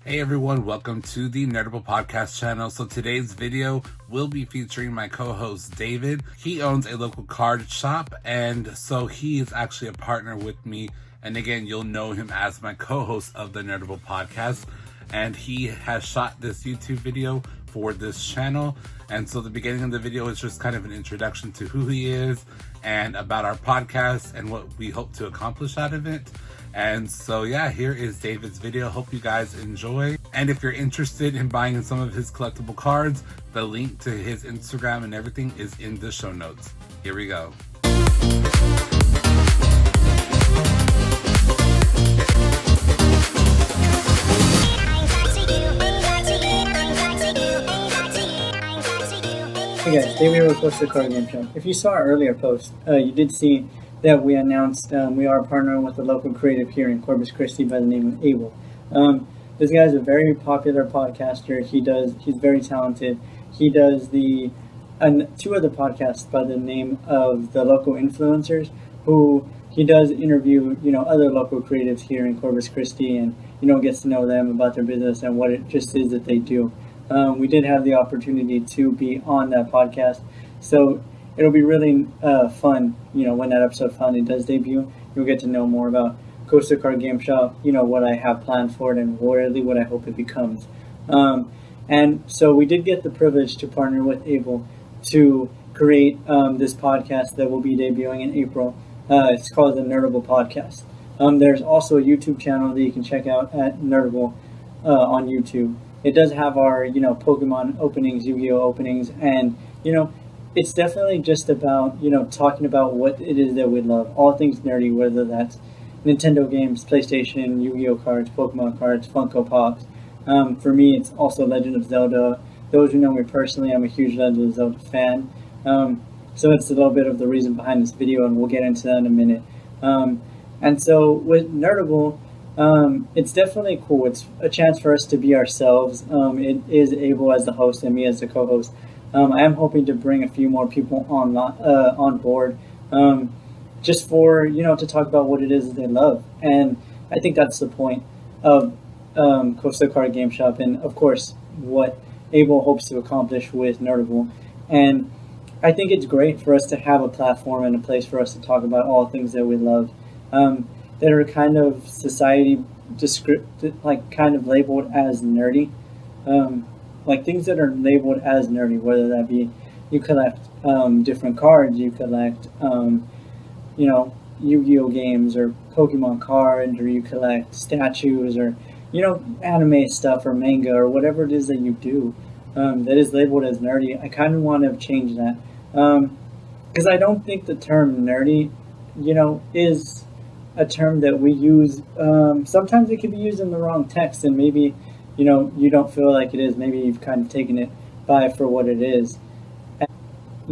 Hey everyone, welcome to the Nerdable podcast channel. So today's video will be featuring my co-host David. He owns a local card shop, and so he is actually a partner with me. And again, you'll know him as my co-host of the Nerdable podcast. And he has shot this YouTube video for this channel. And so the beginning of the video is just kind of an introduction to who he is and about our podcast and what we hope to accomplish out of it. And so, yeah, here is David's video. Hope you guys enjoy. And if you're interested in buying some of his collectible cards, the link to his Instagram and everything is in the show notes. Here we go. Hey guys, David here with Coaster Card Game Shop. If you saw our earlier post, you did see that we announced we are partnering with a local creative here in Corpus Christi by the name of Abel. This guy's a very popular podcaster. He's very talented. He does two other podcasts by the name of The Local Influencers, who he does interview, other local creatives here in Corpus Christi and, gets to know them about their business and what it just is that they do. We did have the opportunity to be on that podcast, so it'll be really fun, when that episode finally does debut. You'll get to know more about Coaster Card Game Shop, what I have planned for it and really what I hope it becomes. And so we did get the privilege to partner with Abel to create this podcast that will be debuting in April. It's called the Nerdable Podcast. There's also a YouTube channel that you can check out at Nerdable on YouTube. It does have our, Pokemon openings, Yu-Gi-Oh openings, and, it's definitely just about, talking about what it is that we love. All things nerdy, whether that's Nintendo games, PlayStation, Yu-Gi-Oh cards, Pokemon cards, Funko Pops. For me, it's also Legend of Zelda. Those who know me personally, I'm a huge Legend of Zelda fan. So it's a little bit of the reason behind this video, and we'll get into that in a minute. And so with Nerdable, it's definitely cool. It's a chance for us to be ourselves. It is Abel as the host and me as the co-host. I am hoping to bring a few more people on board, just for, to talk about what it is that they love. And I think that's the point of Coaster Card Game Shop, and of course what Abel hopes to accomplish with Nerdable. And I think it's great for us to have a platform and a place for us to talk about all things that we love, that are kind of society kind of labeled as nerdy. Like things that are labeled as nerdy, whether that be you collect different cards, you collect Yu-Gi-Oh games or Pokemon cards, or you collect statues, or anime stuff or manga or whatever it is that you do that is labeled as nerdy. I kind of want to change that, because I don't think the term nerdy is a term that we use. Sometimes it can be used in the wrong text, and maybe you don't feel like it is. Maybe you've kind of taken it by for what it is. And,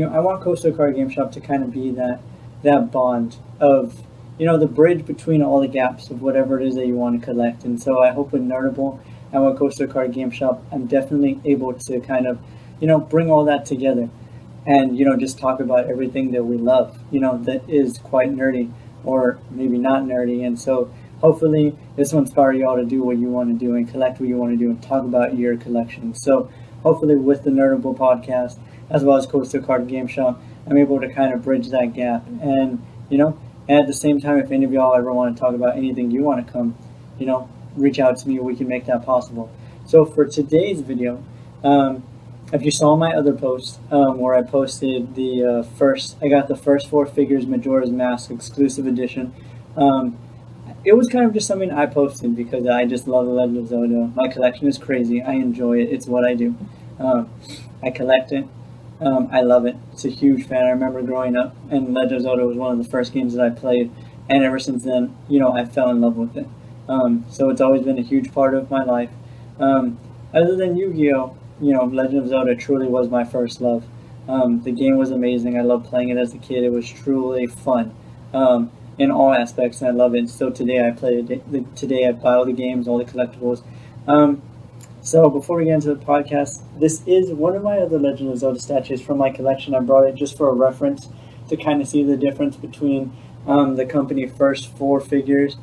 I want Coaster Card Game Shop to kind of be that bond of, the bridge between all the gaps of whatever it is that you want to collect. And so I hope with Nerdable and with Coaster Card Game Shop, I'm definitely able to kind of, bring all that together and, just talk about everything that we love, that is quite nerdy or maybe not nerdy. And so hopefully this will inspire you all to do what you want to do and collect what you want to do and talk about your collection. So hopefully with the Nerdable podcast, as well as Coaster Card Game Shop, I'm able to kind of bridge that gap. And, and at the same time, if any of y'all ever want to talk about anything you want to come, reach out to me. We can make that possible. So for today's video, if you saw my other post, where I posted I got the first 4 figures Majora's Mask exclusive edition. It was kind of just something I posted because I just love The Legend of Zelda. My collection is crazy. I enjoy it. It's what I do. I collect it. I love it. It's a huge fan. I remember growing up, and Legend of Zelda was one of the first games that I played, and ever since then, I fell in love with it. So it's always been a huge part of my life. Other than Yu-Gi-Oh, Legend of Zelda truly was my first love. The game was amazing. I loved playing it as a kid. It was truly fun. In all aspects, and I love it. So today I play it. Today I buy all the games, all the collectibles. So before we get into the podcast, this is one of my other Legend of Zelda statues from my collection. I brought it just for a reference to kind of see the difference between the company first 4 figures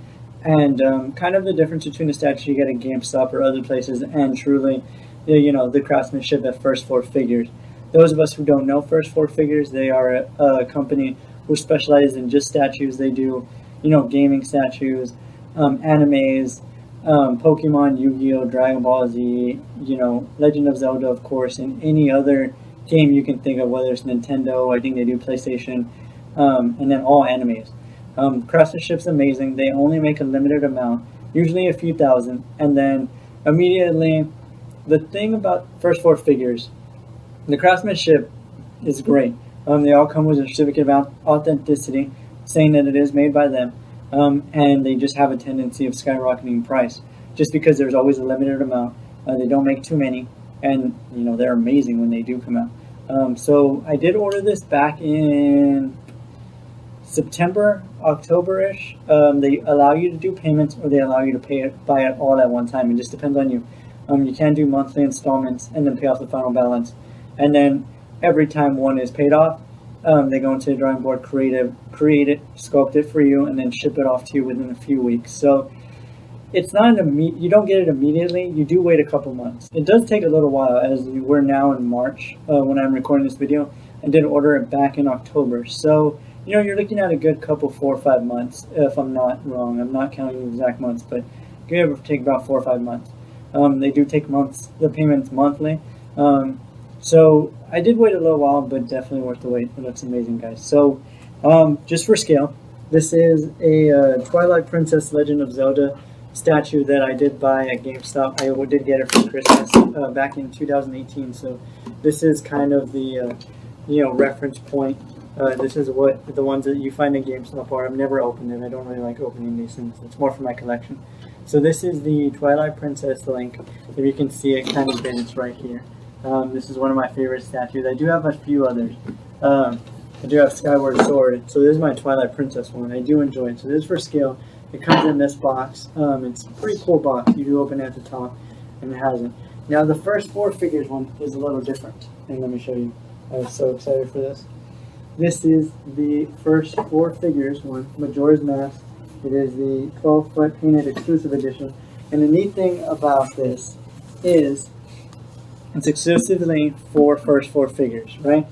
And kind of the difference between the statue you get at GameStop or other places and truly, the craftsmanship at First Four Figures. Those of us who don't know First Four Figures, they are a company who specializes in just statues. They do, gaming statues, animes, Pokemon, Yu-Gi-Oh, Dragon Ball Z, Legend of Zelda, of course, and any other game you can think of, whether it's Nintendo, I think they do PlayStation, and then all animes. Craftsmanship's amazing. They only make a limited amount, usually a few thousand, and then immediately, the thing about First Four Figures, the craftsmanship is great. They all come with a certificate of authenticity, saying that it is made by them, and they just have a tendency of skyrocketing price, just because there's always a limited amount. They don't make too many, and they're amazing when they do come out. So I did order this back in September, October-ish. They allow you to do payments, or they allow you to buy it all at one time. It just depends on you. You can do monthly installments and then pay off the final balance. And then every time one is paid off, they go into the drawing board, create it, sculpt it for you, and then ship it off to you within a few weeks. So it's not you don't get it immediately. You do wait a couple months. It does take a little while, as we're now in March when I'm recording this video. I did order it back in October. So you're looking at a good couple, 4 or 5 months, if I'm not wrong. I'm not counting the exact months, but give or take about 4 or 5 months. They do take the payments monthly. So I did wait a little while, but definitely worth the wait. It looks amazing, guys. So just for scale, this is a Twilight Princess Legend of Zelda statue that I did buy at GameStop. I did get it for Christmas back in 2018. So this is kind of the reference point. This is what the ones that you find in GameStop are. I've never opened it. I don't really like opening these things. It's more for my collection. So this is the Twilight Princess Link. If you can see it kind of bends right here. This is one of my favorite statues. I do have a few others. I do have Skyward Sword. So this is my Twilight Princess one. I do enjoy it. So this is for scale. It comes in this box. It's a pretty cool box. You do open it at the top, and it hasn't. Now the First Four Figures one is a little different. And let me show you. I was so excited for this. This is the First Four Figures one, Majora's Mask. It is the 12-foot painted exclusive edition. And the neat thing about this is it's exclusively for First Four Figures, right?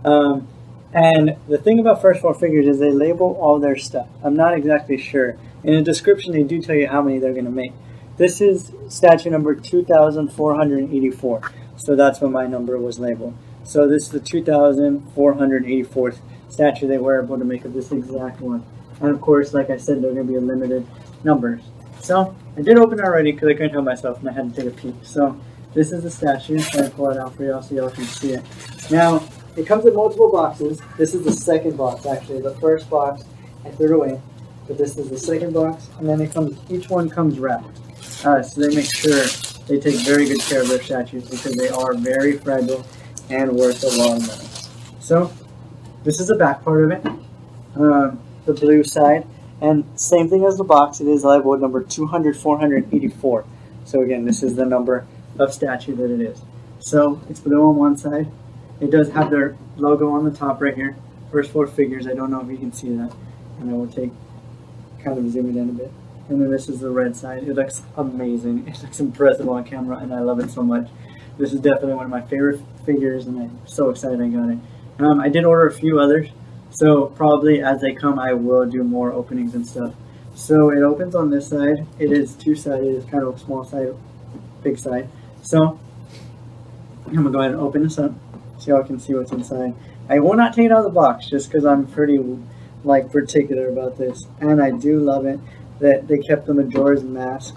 And the thing about First Four Figures is they label all their stuff. I'm not exactly sure. In the description, they do tell you how many they're going to make. This is statue number 2,484. So that's what my number was labeled. So this is the 2,484th statue they were able to make of this exact one. And of course, like I said, they're going to be limited numbers. So I did open it already because I couldn't help myself and I had to take a peek. So this is the statue. I'm going to pull it out for y'all so y'all can see it. Now, it comes in multiple boxes. This is the second box, actually. The first box I threw it away. But this is the second box. And then each one comes wrapped. So they make sure they take very good care of their statues because they are very fragile and worth a lot of money. So this is the back part of it. The blue side. And same thing as the box. It is labeled number 200,484. So again, this is the number of statue that it is. So it's blue on one side. It does have their logo on the top right here. First Four Figures. I don't know if you can see that. And I will kind of zoom it in a bit. And then this is the red side. It looks amazing. It looks impressive on camera and I love it so much. This is definitely one of my favorite figures and I'm so excited I got it. I did order a few others. So probably as they come, I will do more openings and stuff. So it opens on this side. It is two-sided. It's kind of a small side, big side. So I'm going to go ahead and open this up so y'all can see what's inside. I will not take it out of the box just because I'm pretty particular about this. And I do love it that they kept the Majora's Mask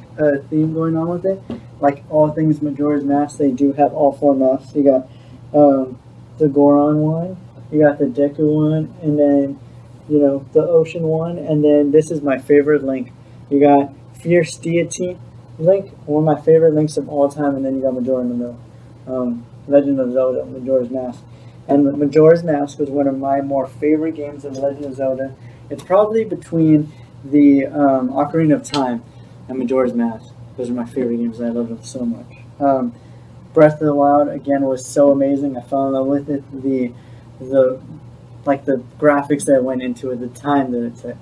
theme going on with it. Like all things Majora's Mask, they do have all four masks. You got the Goron one. You got the Deku one, and then, the Ocean one, and then this is my favorite Link. You got Fierce Deity Link, one of my favorite Links of all time, and then you got Majora in the middle. Legend of Zelda, Majora's Mask. And Majora's Mask was one of my more favorite games of Legend of Zelda. It's probably between the Ocarina of Time and Majora's Mask. Those are my favorite games, I love them so much. Breath of the Wild, again, was so amazing. I fell in love with it. The graphics that went into it, the time that it took.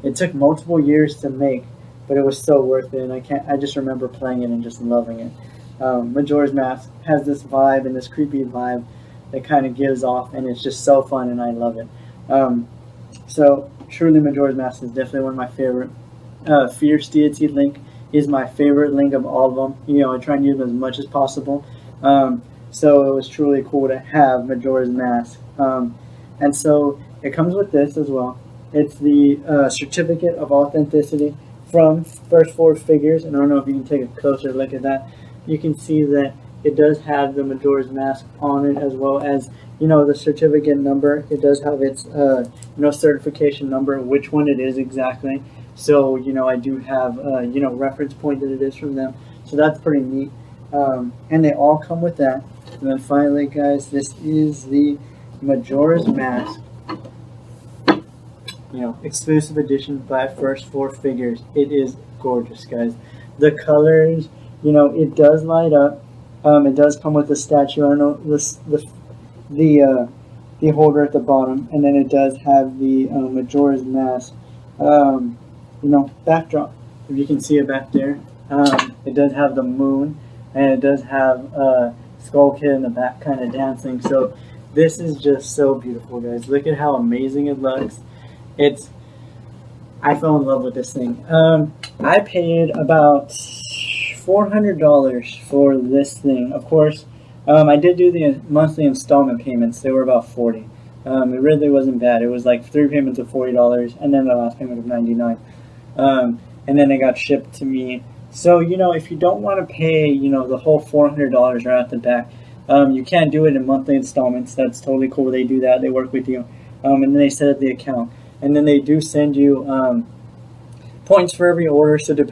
It took multiple years to make but it was so worth it. And I just remember playing it and just loving it. Majora's Mask has this vibe and this creepy vibe that kind of gives off, and it's just so fun, and I love it. So truly, Majora's Mask is definitely one of my favorite. Fierce Deity Link is my favorite Link of all of them. You know, I try and use them as much as possible. So it was truly cool to have Majora's Mask. And so it comes with this as well. It's the certificate of authenticity from first four figures. And I don't know if you can take a closer look at that. You can see that it does have the Majora's Mask on it, as well as, you know, the certificate number. It does have its, certification number, which one it is exactly. So, you know, I do have, reference point that it is from them. So that's pretty neat. And they all come with that. And then finally, guys, this is the Majora's Mask, exclusive edition by First Four Figures. It is gorgeous, guys. The colors, it does light up. It does come with a statue. I don't know the holder at the bottom, and then it does have the Majora's Mask, backdrop. If you can see it back there, it does have the moon, and it does have Skull Kid in the back, kind of dancing. So this is just so beautiful, guys. Look at how amazing it looks. I fell in love with this thing. I paid about $400 for this thing. Of course, I did do the monthly installment payments. They were about $40. It really wasn't bad. It was like 3 payments of $40, and then the last payment of $99. And then it got shipped to me. So, if you don't want to pay, the whole $400 right at the back, you can do it in monthly installments. That's totally cool. They do that. They work with you. And then they set up the account. And then they do send you points for every order. So